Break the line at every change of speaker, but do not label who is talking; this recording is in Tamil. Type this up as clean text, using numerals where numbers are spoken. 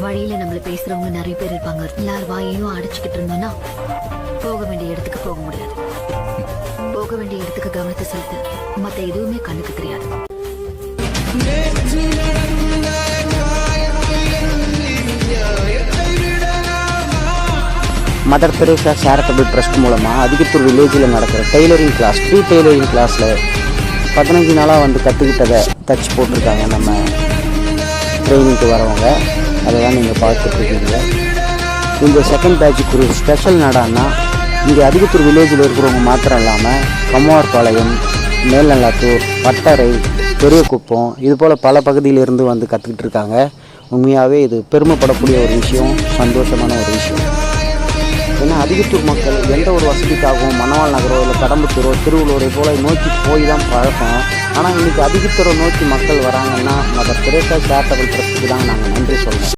வழியில நம்மள பேசுறவங்க நிறைய பேர் இருப்பாங்க. எல்லார் வாயையும் அடைச்சுக்கிட்டு இருந்தோம்னா போக வேண்டிய இடத்துக்கு போக முடியாது. போக வேண்டிய இடத்துக்கு கவனத்தை செலுத்த மத்த எதுவுமே கண்ணுக்கு தெரியாது.
மதர் தெரேசா சேரிட்டபிள் ட்ரஸ்ட் மூலமாக அதிகத்தூர் வில்லேஜில் நடக்கிற டெய்லரிங் கிளாஸ், ஃப்ரீ டெய்லரிங் கிளாஸில் 15 நாளாக வந்து கற்றுக்கிட்டதை தச்சு போட்டிருக்காங்க நம்ம ட்ரைனிங்க்கு வரவங்க. அதை தான் நீங்கள் பார்த்துட்ருக்கீங்க. இந்த செகண்ட் பேட்சுக்கு ஒரு ஸ்பெஷல் நடான்னா இங்கே அதிகத்தூர் வில்லேஜில் இருக்கிறவங்க மாத்திரம் இல்லாமல் கம்மார்பாளையம், மேல்நல்லாத்தூர், பட்டறை, பெரியகுப்பம் இது போல் பல பகுதியிலிருந்து வந்து கற்றுக்கிட்டு இருக்காங்க. உண்மையாகவே இது பெருமைப்படக்கூடிய ஒரு விஷயம், சந்தோஷமான ஒரு விஷயம். ஏன்னா அதிகத்தூர் மக்கள் எந்த ஒரு வசதிக்காகவும் மணவாள் நகரோ இல்லை கடம்பத்தூரோ திருவள்ளூரை போல நோக்கி போய் தான் பழக்கம். ஆனால் இன்றைக்கி அதிகத்தூரை நோக்கி மக்கள் வராங்கன்னா மதர் தெரேசா சேரிட்டபிள் ட்ரஸ்ட்டுக்கு தான் நாங்கள் நன்றி சொல்லணும்.